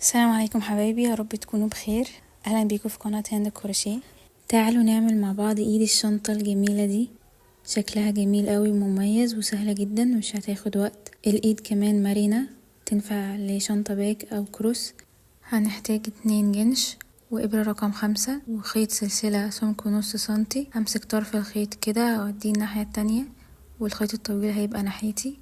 السلام عليكم حبايبي، يا رب تكونوا بخير. اهلا بيكم في قناة هند الكروشيه. تعالوا نعمل مع بعض ايد الشنطة الجميلة دي. شكلها جميل قوي ومميز وسهلة جدا، مش هتاخد وقت. الايد كمان مرنة، تنفع لشنطة باك او كروس. هنحتاج 2 جنش وابرة رقم 5 وخيط سلسلة سمكه نص سنتي. همسك طرف الخيط كده اوديه الناحية التانية، والخيط الطويل هيبقى ناحيتي.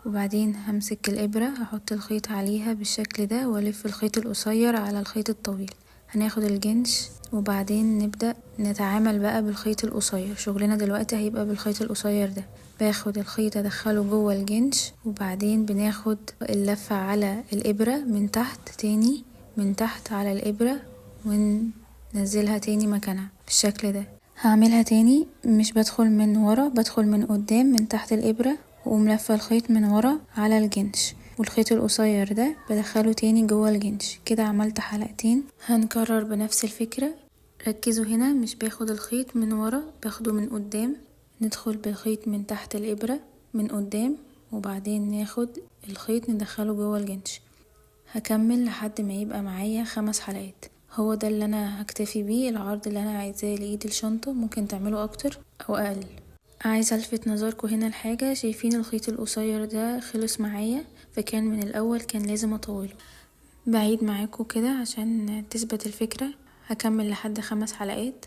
وبعدين همسك الإبرة، هحط الخيط عليها بالشكل ده والف الخيط القصير على الخيط الطويل. هناخد الجنش وبعدين نبدأ نتعامل بقى بالخيط القصير. شغلنا دلوقتي هيبقى بالخيط القصير ده. باخد الخيط ادخله جوه الجنش، وبعدين بناخد اللفة على الإبرة من تحت تاني، من تحت على الإبرة، وننزلها تاني مكانها بالشكل ده. هعملها تاني، مش بدخل من ورا، بدخل من قدام من تحت الإبرة، وأقوم لفة الخيط من ورا على الجنش، والخيط القصير ده بدخله تاني جوه الجنش. كده عملت حلقتين. هنكرر بنفس الفكرة. ركزوا هنا، مش باخد الخيط من ورا، باخده من قدام. ندخل بالخيط من تحت الإبرة من قدام، وبعدين ناخد الخيط ندخله جوه الجنش. هكمل لحد ما يبقى معايا 5 حلقات. هو ده اللي انا هكتفي بيه، العرض اللي انا عايزاه لايد الشنطة. ممكن تعمله اكتر او اقل. عايزة الفت نظركم هنا لحاجة. شايفين الخيط القصير ده خلص معايا، فكان من الاول كان لازم اطوله. بعيد معاكم كده عشان تثبت الفكرة. هكمل لحد 5 حلقات.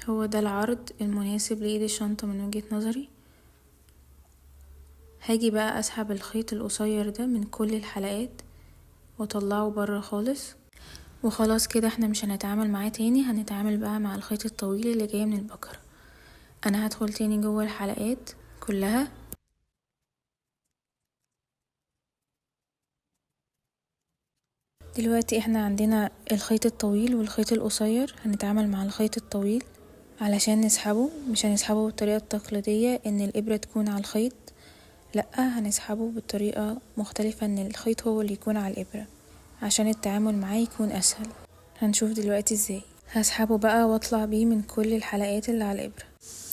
هو ده العرض المناسب لايد الشنطة من وجهة نظري. هاجي بقى اسحب الخيط القصير ده من كل الحلقات واطلعه برا خالص. وخلاص كده احنا مش هنتعامل معاه تاني، هنتعامل بقى مع الخيط الطويل اللي جاي من البكرة. انا هدخل تاني جوه الحلقات كلها. دلوقتي احنا عندنا الخيط الطويل والخيط القصير. هنتعامل مع الخيط الطويل علشان نسحبه. مش هنسحبه بالطريقة التقليدية ان الابرة تكون على الخيط، لا، هنسحبه بالطريقة مختلفة، ان الخيط هو اللي يكون على الابرة عشان التعامل معاه يكون اسهل. هنشوف دلوقتي ازاي. هسحبه بقى واطلع بيه من كل الحلقات اللي على الابرة.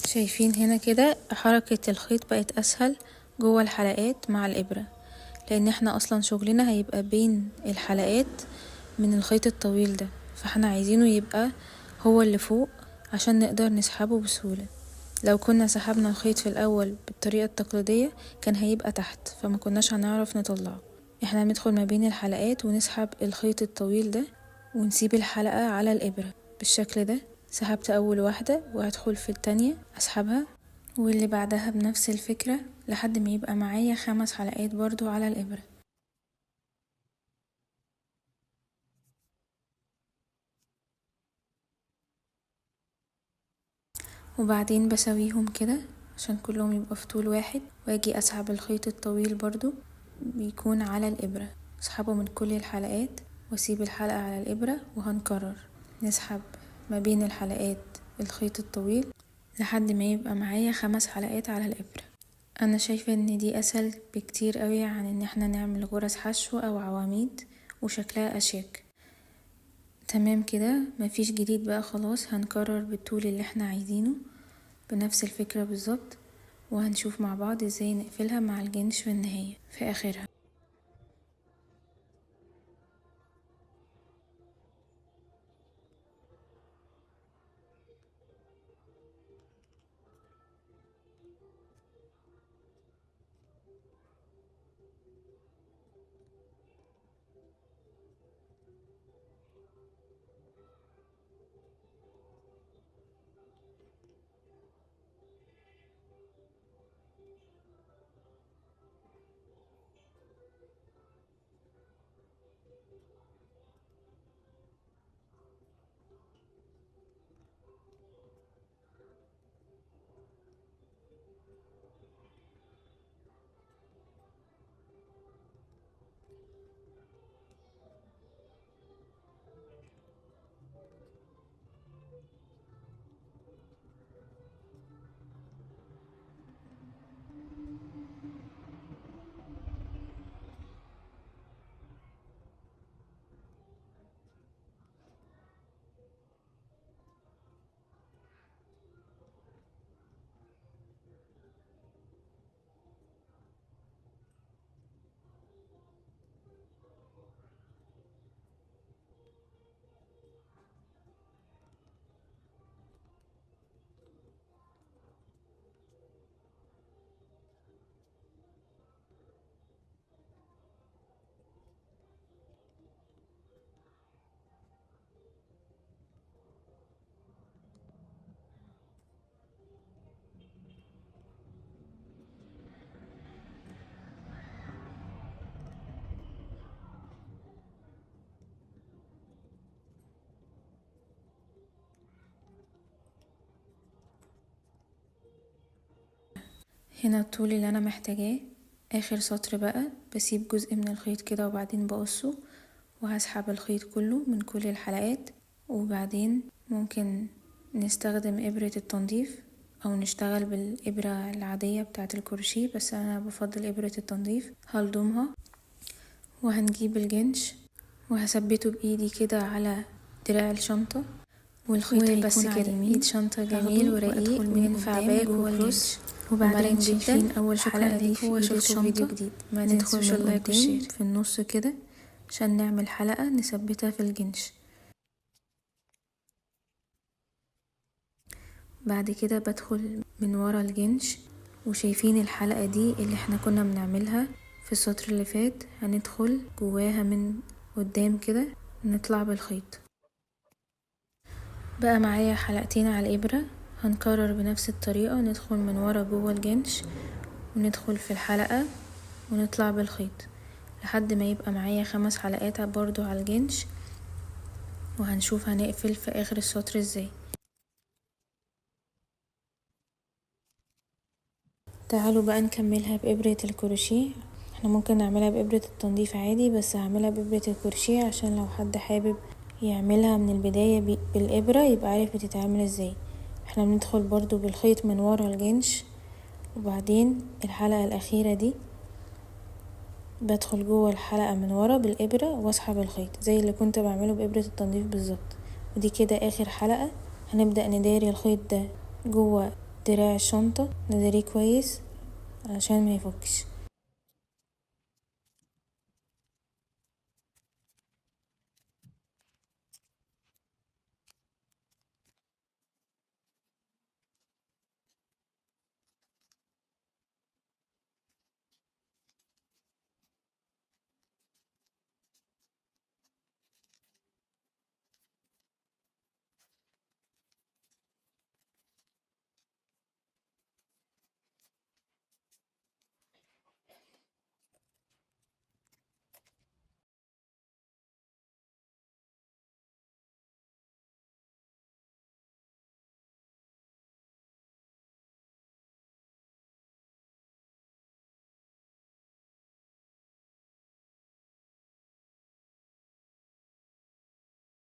شايفين هنا كده حركة الخيط بقت اسهل جوه الحلقات مع الابرة، لان احنا اصلا شغلنا هيبقى بين الحلقات من الخيط الطويل ده، فاحنا عايزينه يبقى هو اللي فوق عشان نقدر نسحبه بسهولة. لو كنا سحبنا الخيط في الاول بالطريقة التقليدية كان هيبقى تحت، فما كناش هنعرف نطلعه. احنا ندخل ما بين الحلقات ونسحب الخيط الطويل ده، ونسيب الحلقة على الإبرة بالشكل ده. سحبت أول واحدة وهدخل في التانية أسحبها، واللي بعدها بنفس الفكرة لحد ما يبقى معايا 5 حلقات برضو على الإبرة. وبعدين بسويهم كده عشان كلهم يبقى في طول واحد، واجي أسحب الخيط الطويل برضو بيكون على الإبرة. أسحبه من كل الحلقات واسيب الحلقة على الإبرة، وهنكرر نسحب ما بين الحلقات الخيط الطويل لحد ما يبقى معايا 5 حلقات على الإبرة. انا شايفة ان دي اسهل بكتير قوي عن ان احنا نعمل غرز حشو او عواميد وشكلها اشيك. تمام كده، مفيش جديد بقى. خلاص هنكرر بالطول اللي احنا عايزينه بنفس الفكرة بالظبط، وهنشوف مع بعض ازاي نقفلها مع الجنش في النهاية في اخرها. هنا الطول اللي انا محتاجاه. اخر سطر بقى بسيب جزء من الخيط كده وبعدين بقصه، وهسحب الخيط كله من كل الحلقات. وبعدين ممكن نستخدم ابرة التنظيف او نشتغل بالابرة العادية بتاعة الكروشيه، بس انا بفضل ابرة التنظيف. هلضمها وهنجيب الجنش وهثبته بايدي كده على دراع الشنطة، والخيط هيكون على اليمين. شنطة جميل ورقيق وينفع باك وكروس. وبعدين شايفين اول حلقة دي في ايد الشنطة. ما ندخل من قدام في النص كده عشان نعمل حلقة نثبتها في الجنش. بعد كده بدخل من ورا الجنش، وشايفين الحلقة دي اللي احنا كنا بنعملها في السطر اللي فات، هندخل جواها من قدام كده نطلع بالخيط. بقى معايا حلقتين على الإبرة، هنكرر بنفس الطريقة، ندخل من ورا جوه الجنش وندخل في الحلقة ونطلع بالخيط لحد ما يبقى معايا 5 حلقات برضو على الجنش. وهنشوف هنقفل في آخر السطر ازاي. تعالوا بقى نكملها بإبرة الكروشيه. احنا ممكن نعملها بإبرة التنظيف عادي، بس هعملها بإبرة الكروشيه عشان لو حد حابب يعملها من البداية بالإبرة يبقى عارف بتتعمل ازاي. احنا بندخل برضو بالخيط من ورا الجنش، وبعدين الحلقة الأخيرة دي بدخل جوه الحلقة من ورا بالإبرة واسحب الخيط زي اللي كنت بعمله بإبرة التنظيف بالظبط. ودي كده آخر حلقة. هنبدأ نداري الخيط ده جوه دراع الشنطة، نداريه كويس عشان ما يفكش.